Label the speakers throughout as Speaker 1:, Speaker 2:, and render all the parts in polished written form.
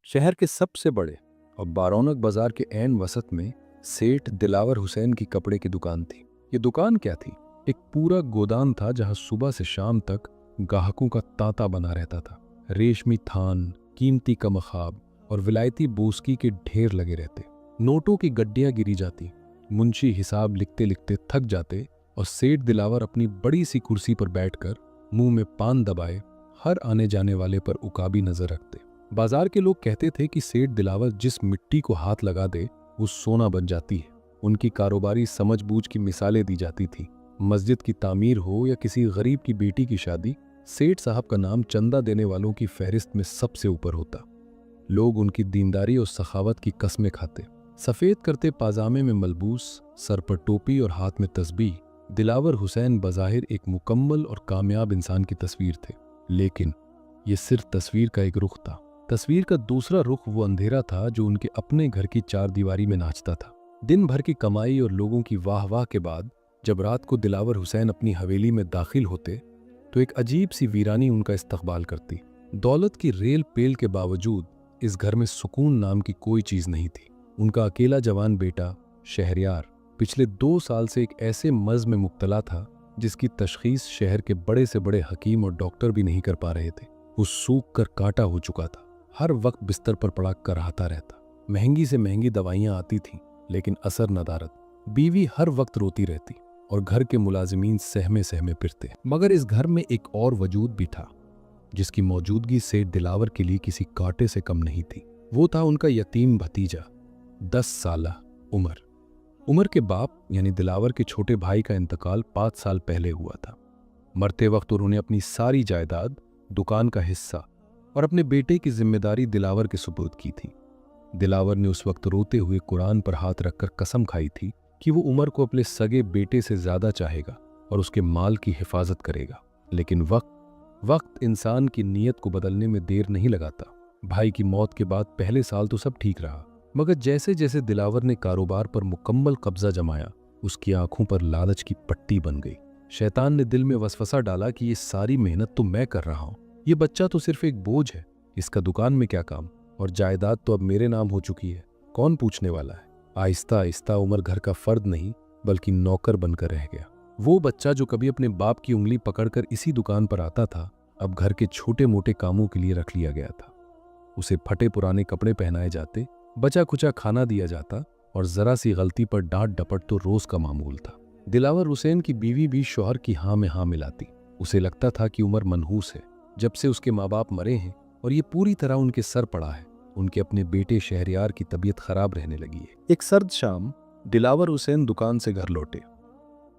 Speaker 1: शहर के सबसे बड़े और बारौनक बाजार के ऐन वसत में सेठ दिलावर हुसैन की कपड़े की दुकान थी। ये दुकान क्या थी? एक पूरा गोदाम था जहां सुबह से शाम तक ग्राहकों का तांता बना रहता था। रेशमी थान, कीमती कमखाब और विलायती बोस्की के ढेर लगे रहते। नोटों की गड्डियां गिरी जाती, मुंशी हिसाब लिखते लिखते थक जाते और सेठ दिलावर अपनी बड़ी सी कुर्सी पर बैठकर मुंह में पान दबाए हर आने जाने वाले पर उकाबी नजर रखते। बाजार के लोग कहते थे कि सेठ दिलावर जिस मिट्टी को हाथ लगा दे वो सोना बन जाती है। उनकी कारोबारी समझबूझ की मिसालें दी जाती थी। मस्जिद की तामीर हो या किसी गरीब की बेटी की शादी, सेठ साहब का नाम चंदा देने वालों की फहरिस्त में सबसे ऊपर होता। लोग उनकी दीनदारी और सखावत की कस्में खाते। सफेद करते पाजामे में मलबूस, सर पर टोपी और हाथ में तस्बीह, दिलावर हुसैन बज़ाहिर एक मुकम्मल और कामयाब इंसान की तस्वीर थे। लेकिन ये सिर्फ तस्वीर का एक रुख था। तस्वीर का दूसरा रुख वो अंधेरा था जो उनके अपने घर की चार दीवारी में नाचता था। दिन भर की कमाई और लोगों की वाह वाह के बाद जब रात को दिलावर हुसैन अपनी हवेली में दाखिल होते तो एक अजीब सी वीरानी उनका इस्तकबाल करती। दौलत की रेल पेल के बावजूद इस घर में सुकून नाम की कोई चीज नहीं थी। उनका अकेला जवान बेटा शहरयार पिछले 2 साल से एक ऐसे मर्ज में मुब्तला था जिसकी तशखीस शहर के बड़े से बड़े हकीम और डॉक्टर भी नहीं कर पा रहे थे। वो सूख कर काटा हो चुका था, हर वक्त बिस्तर पर पड़ा कराहता रहता। महंगी से महंगी दवाइयां आती थीं, लेकिन असर नदारद। बीवी हर वक्त रोती रहती और घर के मुलाजिमीन सहमे सहमे फिरते। मगर इस घर में एक और वजूद भी था जिसकी मौजूदगी सेठ दिलावर के लिए किसी कांटे से कम नहीं थी। वो था उनका यतीम भतीजा, 10 साल उम्र के बाप यानी दिलावर के छोटे भाई का इंतकाल 5 साल पहले हुआ था। मरते वक्त उन्होंने अपनी सारी जायदाद, दुकान का हिस्सा और अपने बेटे की जिम्मेदारी दिलावर के सुपुर्द की थी। दिलावर ने उस वक्त रोते हुए कुरान पर हाथ रखकर कसम खाई थी कि वो उमर को अपने सगे बेटे से ज्यादा चाहेगा और उसके माल की हिफाजत करेगा। लेकिन वक्त इंसान की नीयत को बदलने में देर नहीं लगाता। भाई की मौत के बाद पहले साल तो सब ठीक रहा, मगर जैसे जैसे दिलावर ने कारोबार पर मुकम्मल कब्जा जमाया, उसकी आंखों पर लालच की पट्टी बन गई। शैतान ने दिल में वसवसा डाला कि ये सारी मेहनत तो मैं कर रहा हूं, ये बच्चा तो सिर्फ एक बोझ है, इसका दुकान में क्या काम, और जायदाद तो अब मेरे नाम हो चुकी है, कौन पूछने वाला है। आहिस्ता आहिस्ता उमर घर का फर्द नहीं बल्कि नौकर बनकर रह गया। वो बच्चा जो कभी अपने बाप की उंगली पकड़कर इसी दुकान पर आता था, अब घर के छोटे मोटे कामों के लिए रख लिया गया था। उसे फटे पुराने कपड़े पहनाए जाते, बचा कुचा खाना दिया जाता और जरा सी गलती पर डांट डपट तो रोज का मामूल था। दिलावर हुसैन की बीवी भी शौहर की हाँ में हाँ मिलाती। उसे लगता था कि उमर मनहूस है, जब से उसके माँ बाप मरे हैं और ये पूरी तरह उनके सर पड़ा है। उनके अपने बेटे शहरयार की तबीयत खराब रहने लगी है। एक सर्द शाम दिलावर हुसैन दुकान से घर लौटे।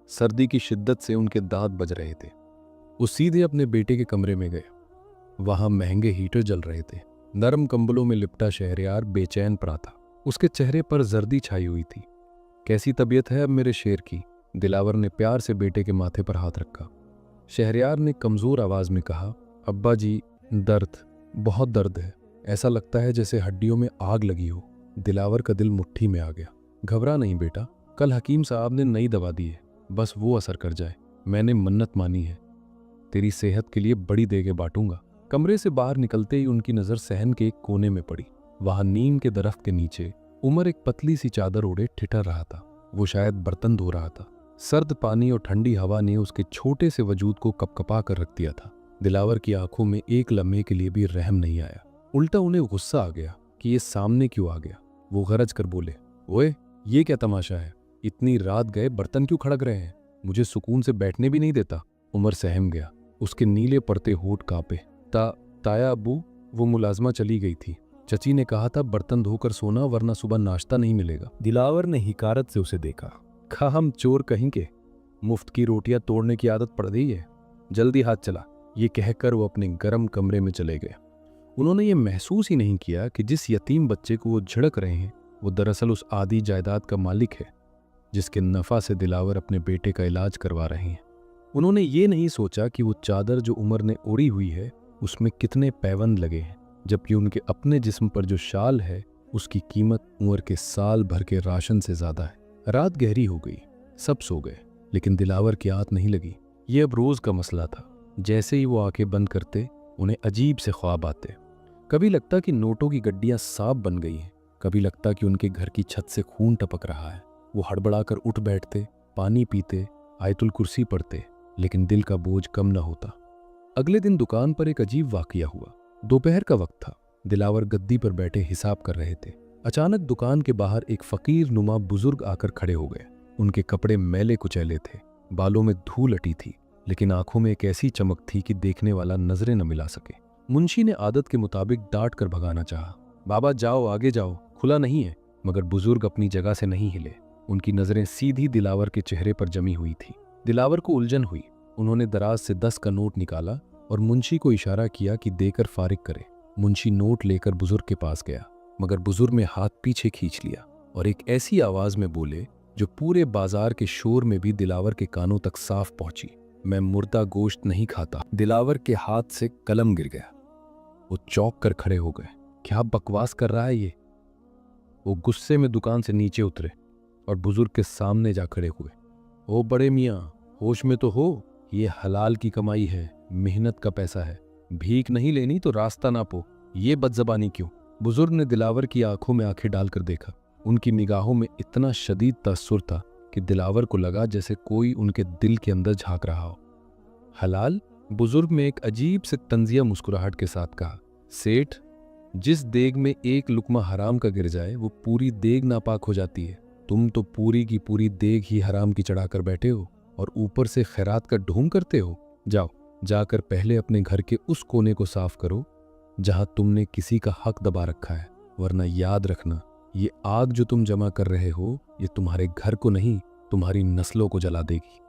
Speaker 1: सर्दी की शिद्दत से उनके दांत बज रहे थे। वो सीधे अपने बेटे के कमरे में गए। वहां महंगे हीटर जल रहे थे। नरम कंबलों में लिपटा शहरयार बेचैन पड़ा था। उसके चेहरे पर जर्दी छाई हुई थी। कैसी तबीयत है अब मेरे शेर की? दिलावर ने प्यार से बेटे के माथे पर हाथ रखा। शहरयार ने कमजोर आवाज में कहा, अब्बा जी, दर्द, बहुत दर्द है, ऐसा लगता है जैसे हड्डियों में आग लगी हो। दिलावर का दिल मुट्ठी में आ गया। घबरा नहीं बेटा, कल हकीम साहब ने नई दवा दी है, बस वो असर कर जाए। मैंने मन्नत मानी है, तेरी सेहत के लिए बड़ी देगे बांटूंगा। कमरे से बाहर निकलते ही उनकी नजर सहन के एक कोने में पड़ी। वहां नीम के दरख्त के नीचे उमर एक पतली सी चादर ओढ़े ठिठर रहा था। वो शायद बर्तन धो रहा था। सर्द पानी और ठंडी हवा ने उसके छोटे से वजूद को कपकपा कर रख दिया था। दिलावर की आंखों में एक लम्हे के लिए भी रहम नहीं आया, उल्टा उन्हें गुस्सा आ गया कि ये सामने क्यों आ गया। वो गरज कर बोले, ओए, ये क्या तमाशा है? इतनी रात गए बर्तन क्यों खड़क रहे हैं? मुझे सुकून से बैठने भी नहीं देता। उमर सहम गया। उसके नीले पड़ते होठ कांपे। ताया अब्बू, वो मुलाजमा चली गई थी। चची ने कहा था बर्तन धोकर सोना, वरना सुबह नाश्ता नहीं मिलेगा। दिलावर ने हिकारत से उसे देखा। खा हम चोर कहीं के, मुफ्त की रोटियां तोड़ने की आदत पड़ गई है, जल्दी हाथ चला। ये कहकर वो अपने गर्म कमरे में चले गए। उन्होंने ये महसूस ही नहीं किया कि जिस यतीम बच्चे को वो झिड़क रहे हैं वो दरअसल उस आधी जायदाद का मालिक है जिसके नफा से दिलावर अपने बेटे का इलाज करवा रहे हैं। उन्होंने ये नहीं सोचा कि वो चादर जो उमर ने ओढ़ी हुई है उसमें कितने पैबंद लगे हैं, जबकि उनके अपने जिस्म पर जो शाल है उसकी कीमत उमर के साल भर के राशन से ज्यादा है। रात गहरी हो गई, सब सो गए, लेकिन दिलावर की आंख नहीं लगी। ये अब रोज का मसला था। जैसे ही वो आंखें बंद करते उन्हें अजीब से ख्वाब आते। कभी लगता कि नोटों की गड्डियां सांप बन गई हैं, कभी लगता कि उनके घर की छत से खून टपक रहा है। वो हड़बड़ाकर उठ बैठते, पानी पीते, आयतुल कुर्सी पढ़ते, लेकिन दिल का बोझ कम न होता। अगले दिन दुकान पर एक अजीब वाकया हुआ। दोपहर का वक्त था। दिलावर गद्दी पर बैठे हिसाब कर रहे थे। अचानक दुकान के बाहर एक फकीर नुमा बुजुर्ग आकर खड़े हो गए। उनके कपड़े मैले कुचैले थे, बालों में धूल अटी थी, लेकिन आंखों में एक ऐसी चमक थी कि देखने वाला नजरें न मिला सके। मुंशी ने आदत के मुताबिक डांट कर भगाना चाहा। बाबा जाओ, आगे जाओ, खुला नहीं है। मगर बुजुर्ग अपनी जगह से नहीं हिले। उनकी नजरें सीधी दिलावर के चेहरे पर जमी हुई थी। दिलावर को उलझन हुई। उन्होंने दराज से 10 का नोट निकाला और मुंशी को इशारा किया कि देकर फारिग करे। मुंशी नोट लेकर बुजुर्ग के पास गया, मगर बुजुर्ग ने हाथ पीछे खींच लिया और एक ऐसी आवाज में बोले जो पूरे बाजार के शोर में भी दिलावर के कानों तक साफ पहुंची, मैं मुर्दा गोश्त नहीं खाता। दिलावर के हाथ से कलम गिर गया। वो चौंक कर खड़े हो गए। क्या बकवास कर रहा है ये? वो गुस्से में दुकान से नीचे उतरे और बुजुर्ग के सामने जा खड़े हुए। ओ बड़े मियाँ, होश में तो हो। ये हलाल की कमाई है, मेहनत का पैसा है। भीख नहीं लेनी तो रास्ता ना पो। ये बदजबानी क्यों? बुजुर्ग ने दिलावर की आंखों में आंखें डालकर देखा। उनकी निगाहों में इतना शदीद तअस्सुर था कि दिलावर को लगा जैसे कोई उनके दिल के अंदर झांक रहा हो। हलाल? बुजुर्ग में एक अजीब से तंजिया मुस्कुराहट के साथ कहा, सेठ, जिस देग में एक लुकमा हराम का गिर जाए वो पूरी देग नापाक हो जाती है। तुम तो पूरी की पूरी देग ही हराम की चढ़ाकर बैठे हो और ऊपर से खैरात का ढोंग करते हो। जाओ, जाकर पहले अपने घर के उस कोने को साफ करो जहां तुमने किसी का हक दबा रखा है, वरना याद रखना, ये आग जो तुम जमा कर रहे हो ये तुम्हारे घर को नहीं, तुम्हारी नस्लों को जला देगी।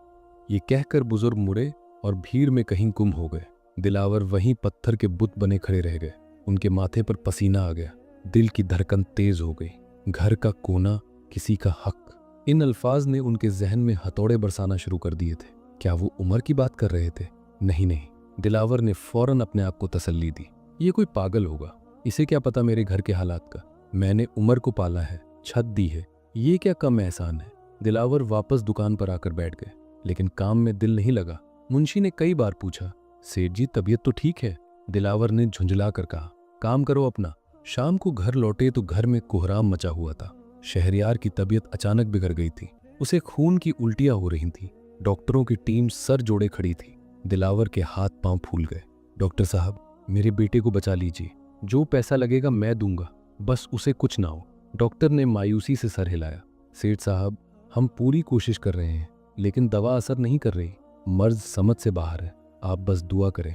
Speaker 1: ये कहकर बुजुर्ग मुड़े और भीड़ में कहीं गुम हो गए। दिलावर वहीं पत्थर के बुत बने खड़े रह गए। उनके माथे पर पसीना आ गया, दिल की धड़कन तेज हो गई। घर का कोना, किसी का हक, इन अल्फाज ने उनके जहन में हथौड़े बरसाना शुरू कर दिए थे। क्या वो उमर की बात कर रहे थे? नहीं नहीं, दिलावर ने फौरन अपने आप को तसल्ली दी, ये कोई पागल होगा, इसे क्या पता मेरे घर के हालात का। मैंने उमर को पाला है, छत दी है, ये क्या कम एहसान है। दिलावर वापस दुकान पर आकर बैठ गए, लेकिन काम में दिल नहीं लगा। मुंशी ने कई बार पूछा, सेठ जी तबीयत तो ठीक है? दिलावर ने झुंझला कर कहा, काम करो अपना। शाम को घर लौटे तो घर में कोहराम मचा हुआ था। शहरयार की तबीयत अचानक बिगड़ गई थी। उसे खून की उल्टियां हो रही थी। डॉक्टरों की टीम सर जोड़े खड़ी थी। दिलावर के हाथ पांव फूल गए। डॉक्टर साहब, मेरे बेटे को बचा लीजिए, जो पैसा लगेगा मैं दूंगा, बस उसे कुछ ना हो। डॉक्टर ने मायूसी से सर हिलाया। सेठ साहब, हम पूरी कोशिश कर रहे हैं, लेकिन दवा असर नहीं कर रही। मर्ज समझ से बाहर है, आप बस दुआ करें।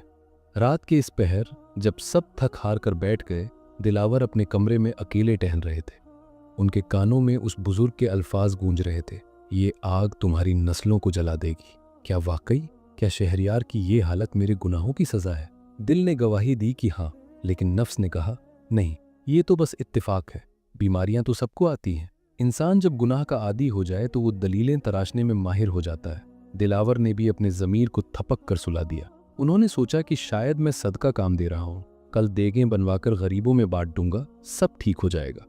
Speaker 1: रात के इस पहर जब सब थक हार कर बैठ गए, दिलावर अपने कमरे में अकेले टहल रहे थे। उनके कानों में उस बुजुर्ग के अल्फाज गूंज रहे थे, ये आग तुम्हारी नस्लों को जला देगी। क्या वाकई? क्या शहरयार की ये हालत मेरे गुनाहों की सजा है? दिल ने गवाही दी कि हाँ, लेकिन नफ्स ने कहा नहीं, ये तो बस इत्तेफाक है। बीमारियां तो सबको आती हैं। इंसान जब गुनाह का आदी हो जाए तो वो दलीलें तराशने में माहिर हो जाता है। दिलावर ने भी अपने ज़मीर को थपक कर सुला दिया। उन्होंने सोचा कि शायद मैं सदका काम दे रहा हूं, कल देगें बनवाकर गरीबों में बांट दूंगा, सब ठीक हो जाएगा।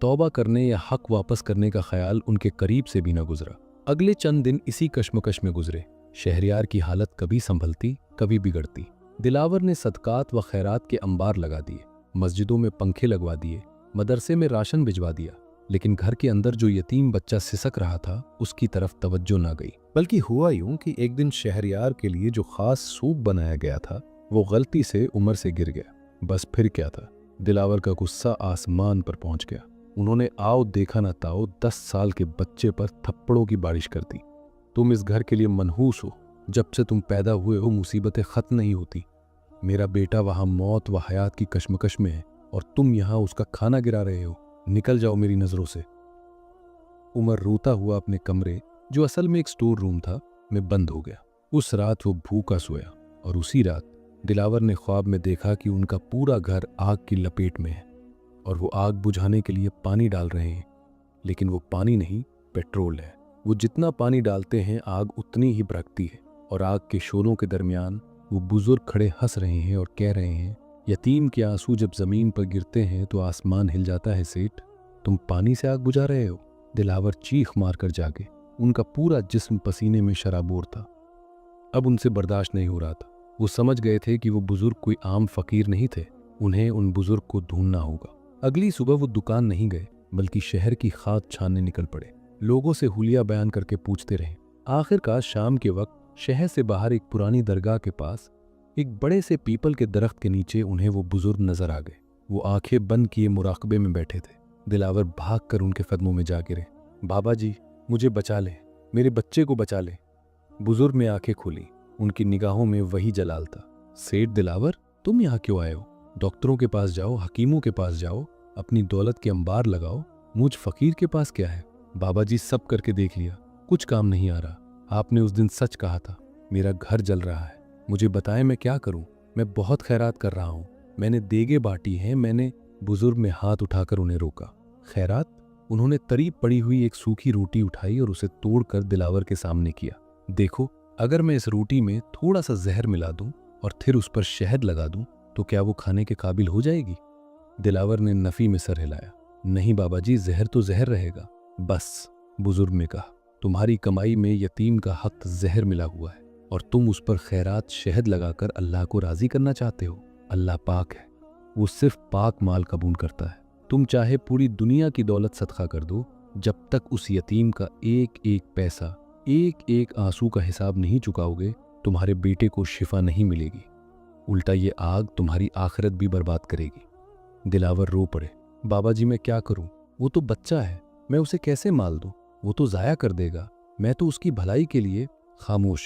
Speaker 1: तौबा करने या हक वापस करने का ख्याल उनके करीब से भी न गुजरा। अगले चंद दिन इसी कश्मकश में गुजरे। शहरयार की हालत कभी संभलती, कभी बिगड़ती। दिलावर ने सदकात व खैरात के अंबार लगा दिए, मस्जिदों में पंखे लगवा दिए, मदरसे में राशन भिजवा दिया, लेकिन घर के अंदर जो यतीम बच्चा सिसक रहा था उसकी तरफ तवज्जो ना गई। बल्कि हुआ यूं कि एक दिन शहरयार के लिए जो खास सूप बनाया गया था वो गलती से उमर से गिर गया। बस फिर क्या था, दिलावर का गुस्सा आसमान पर पहुंच गया। उन्होंने आओ देखा ना ताओ 10 साल के बच्चे पर थप्पड़ों की बारिश कर दी। तुम इस घर के लिए मनहूस हो, जब से तुम पैदा हुए हो मुसीबतें खत्म नहीं होती। मेरा बेटा वहां मौत व हयात की कश्मकश में है और तुम यहां उसका खाना गिरा रहे हो। निकल जाओ मेरी नजरों से। उमर रोता हुआ अपने कमरे, जो असल में एक स्टोर रूम था, में बंद हो गया। उस रात वो भूखा सोया और उसी रात दिलावर ने ख्वाब में देखा कि उनका पूरा घर आग की लपेट में है और वो आग बुझाने के लिए पानी डाल रहे हैं, लेकिन वो पानी नहीं, पेट्रोल है। वो जितना पानी डालते हैं आग उतनी ही भड़कती है और आग के शोलों के दरमियान वो बुजुर्ग खड़े हंस रहे हैं और कह रहे हैं, यतीम के आंसू जब जमीन पर गिरते हैं तो आसमान हिल जाता है सेठ, तुम पानी से आग बुझा रहे हो। दिलावर चीख मारकर जागे। उनका पूरा जिस्म पसीने में शराबोर था। अब उनसे बर्दाश्त नहीं हो रहा था। वो समझ गए थे कि वो बुजुर्ग कोई आम फकीर नहीं थे, उन्हें उन बुजुर्ग को ढूंढना होगा। अगली सुबह वो दुकान नहीं गए बल्कि शहर की खाद छानने निकल पड़े। लोगों से हुलिया बयान करके पूछते रहे। आखिरकार शाम के वक्त शहर से बाहर एक पुरानी दरगाह के पास एक बड़े से पीपल के दरख्त के नीचे उन्हें वो बुजुर्ग नजर आ गए। वो आंखें बंद किए मुराकबे में बैठे थे। दिलावर भागकर उनके कदमों में जा गिरे। बाबा जी, मुझे बचा ले, मेरे बच्चे को बचा ले। बुजुर्ग ने आंखें खोली। उनकी निगाहों में वही जलाल था। सेठ दिलावर, तुम यहाँ क्यों आए हो? डॉक्टरों के पास जाओ, हकीमों के पास जाओ, अपनी दौलत के अंबार लगाओ। मुझ फकीर के पास क्या है? बाबा जी, सब करके देख लिया, कुछ काम नहीं आ रहा। आपने उस दिन सच कहा था। मेरा घर जल रहा है, मुझे बताएं मैं क्या करूं? मैं बहुत खैरात कर रहा हूं, मैंने देगे बांटी हैं। मैंने बुजुर्ग में हाथ उठाकर उन्हें रोका। खैरात? उन्होंने तरी पड़ी हुई एक सूखी रोटी उठाई और उसे तोड़कर दिलावर के सामने किया। देखो, अगर मैं इस रोटी में थोड़ा सा जहर मिला दूं और फिर उस पर शहद लगा दूं तो क्या वो खाने के काबिल हो जाएगी? दिलावर ने नफी में सर हिलाया। नहीं बाबा जी, जहर तो जहर रहेगा। बस, बुजुर्ग ने कहा, तुम्हारी कमाई में यतीम का हक जहर मिला हुआ है और तुम उस पर खैरात शहद लगाकर अल्लाह को राजी करना चाहते हो। अल्लाह पाक है, वो सिर्फ पाक माल कबूल करता है। तुम चाहे पूरी दुनिया की दौलत सदका कर दो, जब तक उस यतीम का एक एक पैसा, एक एक आंसू का हिसाब नहीं चुकाओगे, तुम्हारे बेटे को शिफा नहीं मिलेगी। उल्टा ये आग तुम्हारी आखिरत भी बर्बाद करेगी। दिलावर रो पड़े। बाबा जी, मैं क्या करूं? वो तो बच्चा है, मैं उसे कैसे माल दूं? वो तो जाया कर देगा। मैं तो उसकी भलाई के लिए। खामोश।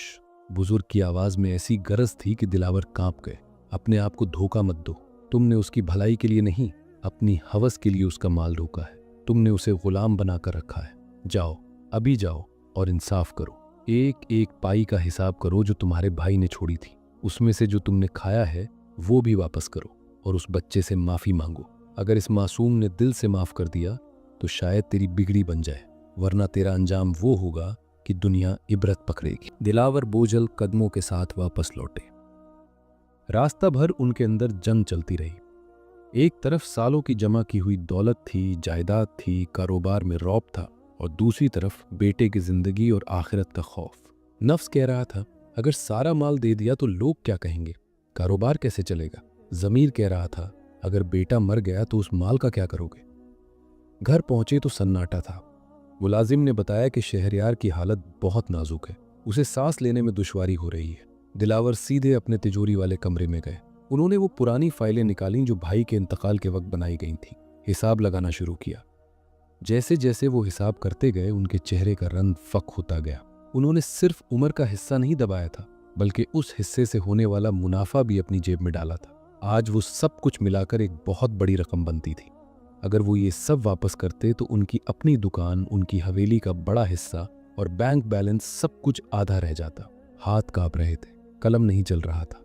Speaker 1: बुजुर्ग की आवाज में ऐसी गरज थी कि दिलावर कांप गए। अपने आप को धोखा मत दो। तुमने उसकी भलाई के लिए नहीं, अपनी हवस के लिए उसका माल रोका है। तुमने उसे गुलाम बनाकर रखा है। जाओ, अभी जाओ और इंसाफ करो। एक एक पाई का हिसाब करो जो तुम्हारे भाई ने छोड़ी थी। उसमें से जो तुमने खाया है वो भी वापस करो और उस बच्चे से माफी मांगो। अगर इस मासूम ने दिल से माफ कर दिया तो शायद तेरी बिगड़ी बन जाए, वरना तेरा अंजाम वो होगा कि दुनिया इबरत पकड़ेगी। दिलावर बोझल कदमों के साथ वापस लौटे। रास्ता भर उनके अंदर जंग चलती रही। एक तरफ सालों की जमा की हुई दौलत थी, जायदाद थी, कारोबार में रौब था, और दूसरी तरफ बेटे की जिंदगी और आखिरत का खौफ। नफ्स कह रहा था, अगर सारा माल दे दिया तो लोग क्या कहेंगे, कारोबार कैसे चलेगा। ज़मीर कह रहा था, अगर बेटा मर गया तो उस माल का क्या करोगे। घर पहुंचे तो सन्नाटा था। मुलाजिम ने बताया कि शहरयार की हालत बहुत नाजुक है, उसे सांस लेने में दुश्वारी हो रही है। दिलावर सीधे अपने तिजोरी वाले कमरे में गए। उन्होंने वो पुरानी फाइलें निकालीं जो भाई के इंतकाल के वक्त बनाई गई थीं। हिसाब लगाना शुरू किया। जैसे जैसे वो हिसाब करते गए उनके चेहरे का रंग फक होता गया। उन्होंने सिर्फ उम्र का हिस्सा नहीं दबाया था, बल्कि उस हिस्से से होने वाला मुनाफा भी अपनी जेब में डाला था। आज वो सब कुछ मिलाकर एक बहुत बड़ी रकम बनती थी। अगर वो ये सब वापस करते तो उनकी अपनी दुकान, उनकी हवेली का बड़ा हिस्सा और बैंक बैलेंस सब कुछ आधा रह जाता। हाथ कांप रहे थे, कलम नहीं चल रहा था।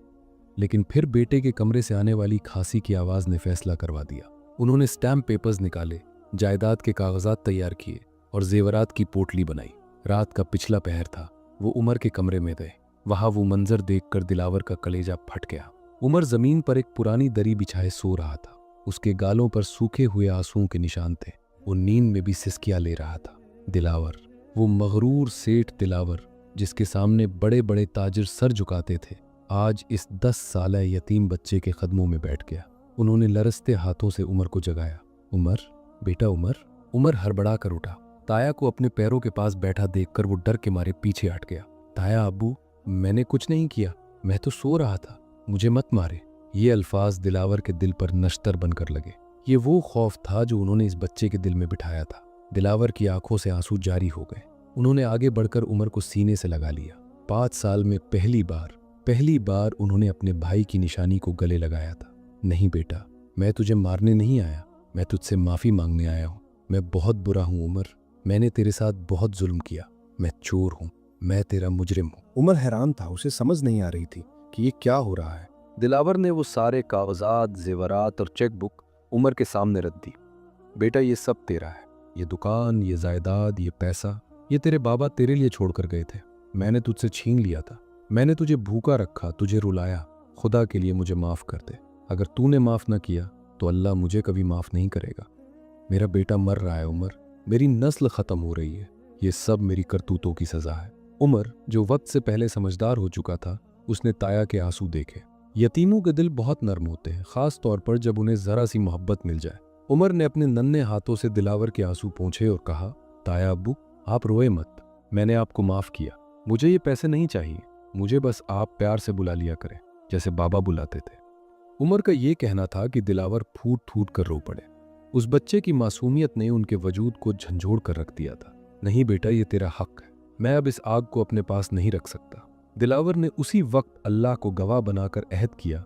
Speaker 1: लेकिन फिर बेटे के कमरे से आने वाली खांसी की आवाज ने फैसला करवा दिया। उन्होंने स्टैम्प पेपर्स निकाले, जायदाद के कागजात तैयार किए और जेवरात की पोटली बनाई। रात का पिछला पहर था। वो उमर के कमरे में गए। वहां वो मंजर देखकर दिलावर का कलेजा फट गया। उमर जमीन पर एक पुरानी दरी बिछाए सो रहा था। उसके गालों पर सूखे हुए आंसुओं के निशान थे। वो नींद में भी सिसकियां ले रहा था। दिलावर, वो मगरूर सेठ दिलावर जिसके सामने बड़े बड़े ताजिर सर झुकाते थे, आज इस 10 साला यतीम बच्चे के कदमों में बैठ गया। उन्होंने लरसते हाथों से उमर को जगाया। उमर, बेटा उमर। उमर हड़बड़ा कर उठा। ताया को अपने पैरों के पास बैठा देखकर वो डर के मारे पीछे हट गया। ताया, अब्बू, मैंने कुछ नहीं किया, मैं तो सो रहा था, मुझे मत मारे। ये अल्फाज दिलावर के दिल पर नश्तर बनकर लगे। ये वो खौफ था जो उन्होंने इस बच्चे के दिल में बिठाया था। दिलावर की आंखों से आंसू जारी हो गए। उन्होंने आगे बढ़कर उमर को सीने से लगा लिया। 5 साल में पहली बार उन्होंने अपने भाई की निशानी को गले लगाया था। नहीं बेटा, मैं तुझे मारने नहीं आया, मैं तुझसे माफी मांगने आया हूँ। मैं बहुत बुरा हूँ उमर, मैंने तेरे साथ बहुत जुल्म किया। मैं चोर हूँ, मैं तेरा मुजरिम हूँ।
Speaker 2: उमर हैरान था, उसे समझ नहीं आ रही थी कि ये क्या हो रहा है।
Speaker 1: दिलावर ने वो सारे कागजात, जेवरात और चेकबुक उमर के सामने रख दी। बेटा, ये सब तेरा है। ये दुकान, ये जायदाद, ये पैसा, ये तेरे बाबा तेरे लिए छोड़कर गए थे। मैंने तुझसे छीन लिया था। मैंने तुझे भूखा रखा, तुझे रुलाया। खुदा के लिए मुझे माफ कर दे। अगर तूने माफ न किया तो अल्लाह मुझे कभी माफ नहीं करेगा। मेरा बेटा मर रहा है उमर, मेरी नस्ल खत्म हो रही है। ये सब मेरी करतूतों की सजा है। उमर, जो वक्त से पहले समझदार हो चुका था, उसने ताया के आंसू देखे। यतीमों के दिल बहुत नरम होते हैं, खास तौर पर जब उन्हें जरा सी मोहब्बत मिल जाए। उमर ने अपने नन्हे हाथों से दिलावर के आंसू पोंछे और कहा, ताया अब्बू, आप रोए मत, मैंने आपको माफ किया। मुझे ये पैसे नहीं चाहिए, मुझे बस आप प्यार से बुला लिया करें, जैसे बाबा बुलाते थे। उमर का ये कहना था कि दिलावर फूट फूट कर रो पड़े। उस बच्चे की मासूमियत ने उनके वजूद को झंझोड़ कर रख दिया था। नहीं बेटा, ये तेरा हक है, मैं अब इस आग को अपने पास नहीं रख सकता। दिलावर ने उसी वक्त अल्लाह को गवाह बनाकर अहद किया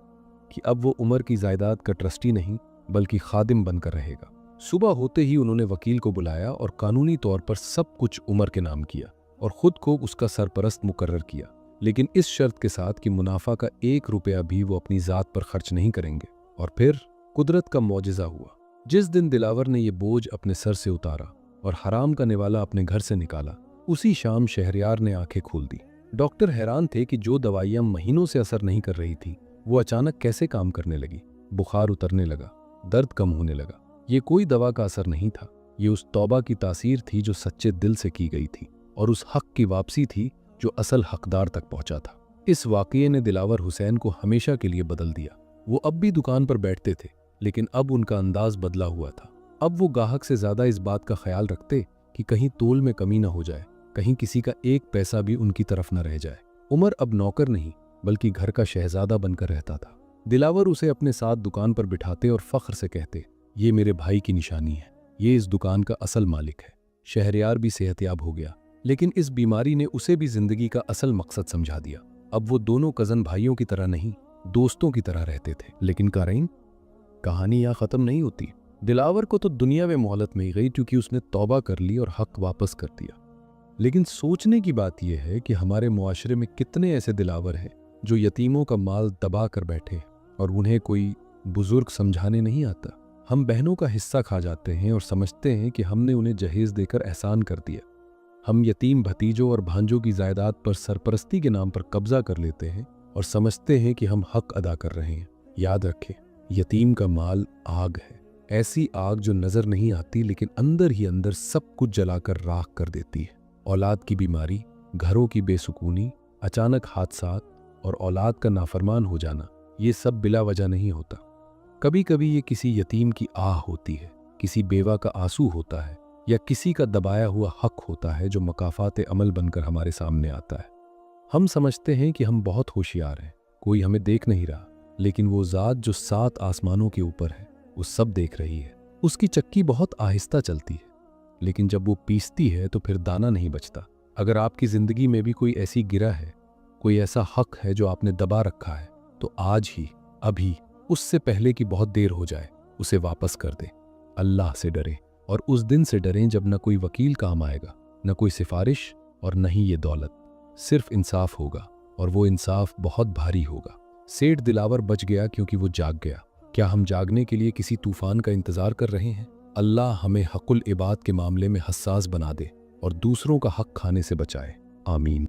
Speaker 1: कि अब वो उमर की जायदाद का ट्रस्टी नहीं बल्कि खादिम बनकर रहेगा। सुबह होते ही उन्होंने वकील को बुलाया और कानूनी तौर पर सब कुछ उमर के नाम किया और खुद को उसका सरपरस्त मुकर्रर किया, लेकिन इस शर्त के साथ कि मुनाफा का 1 रुपया भी वो अपनी जात पर खर्च नहीं करेंगे। और फिर कुदरत का मौजिज़ा हुआ। जिस दिन दिलावर ने ये बोझ अपने सर से उतारा और हराम का निवाला अपने घर से निकाला, उसी शाम शहरयार ने आंखें खोल दी। डॉक्टर हैरान थे कि जो दवाइयां महीनों से असर नहीं कर रही थी वो अचानक कैसे काम करने लगी। बुखार उतरने लगा, दर्द कम होने लगा। ये कोई दवा का असर नहीं था, ये उस तौबा की तासीर थी जो सच्चे दिल से की गई थी और उस हक की वापसी थी जो असल हकदार तक पहुंचा था। इस वाक़ये ने दिलावर हुसैन को हमेशा के लिए बदल दिया। वो अब भी दुकान पर बैठते थे, लेकिन अब उनका अंदाज बदला हुआ था। अब वो गाहक से ज्यादा इस बात का ख्याल रखते कि कहीं तोल में कमी न हो जाए, कहीं किसी का 1 पैसा भी उनकी तरफ न रह जाए। उमर अब नौकर नहीं बल्कि घर का शहजादा बनकर रहता था। दिलावर उसे अपने साथ दुकान पर बिठाते और फख्र से कहते, ये मेरे भाई की निशानी है, ये इस दुकान का असल मालिक है। शहरयार भी सेहतयाब हो गया, लेकिन इस बीमारी ने उसे भी जिंदगी का असल मकसद समझा दिया। अब वो दोनों कजन भाइयों की तरह नहीं, दोस्तों की तरह रहते थे। लेकिन कारीन, कहानी यहाँ खत्म नहीं होती। दिलावर को तो दुनिया में मोहलत मिल गई क्योंकि उसने तौबा कर ली और हक वापस कर दिया। लेकिन सोचने की बात यह है कि हमारे मुआशरे में कितने ऐसे दिलावर हैं जो यतीमों का माल दबा कर बैठे और उन्हें कोई बुजुर्ग समझाने नहीं आता। हम बहनों का हिस्सा खा जाते हैं और समझते हैं कि हमने उन्हें जहेज देकर एहसान कर दिया। हम यतीम भतीजों और भांजों की जायदाद पर सरपरस्ती के नाम पर कब्जा कर लेते हैं और समझते हैं कि हम हक अदा कर रहे हैं। याद रखें, यतीम का माल आग है, ऐसी आग जो नजर नहीं आती लेकिन अंदर ही अंदर सब कुछ जलाकर राख कर देती है। औलाद की बीमारी, घरों की बेसुकूनी, अचानक हादसात और औलाद का नाफरमान हो जाना, ये सब बिला वजह नहीं होता। कभी कभी ये किसी यतीम की आह होती है, किसी बेवा का आंसू होता है, या किसी का दबाया हुआ हक होता है जो मकाफात अमल बनकर हमारे सामने आता है। हम समझते हैं कि हम बहुत होशियार हैं, कोई हमें देख नहीं रहा, लेकिन वो ज़ात जो 7 आसमानों के ऊपर है वो सब देख रही है। उसकी चक्की बहुत आहिस्ता चलती है, लेकिन जब वो पीसती है तो फिर दाना नहीं बचता। अगर आपकी ज़िंदगी में भी कोई ऐसी गिरह है, कोई ऐसा हक है जो आपने दबा रखा है, तो आज ही, अभी, उससे पहले कि बहुत देर हो जाए, उसे वापस कर दें। अल्लाह से डरें और उस दिन से डरें जब न कोई वकील काम आएगा, न कोई सिफारिश और न ही ये दौलत। सिर्फ इंसाफ होगा और वो इंसाफ बहुत भारी होगा। सेठ दिलावर बच गया क्योंकि वो जाग गया। क्या हम जागने के लिए किसी तूफान का इंतजार कर रहे हैं? अल्लाह हमें हक़ुल इबाद के मामले में हसास बना दे और दूसरों का हक खाने से बचाए। आमीन।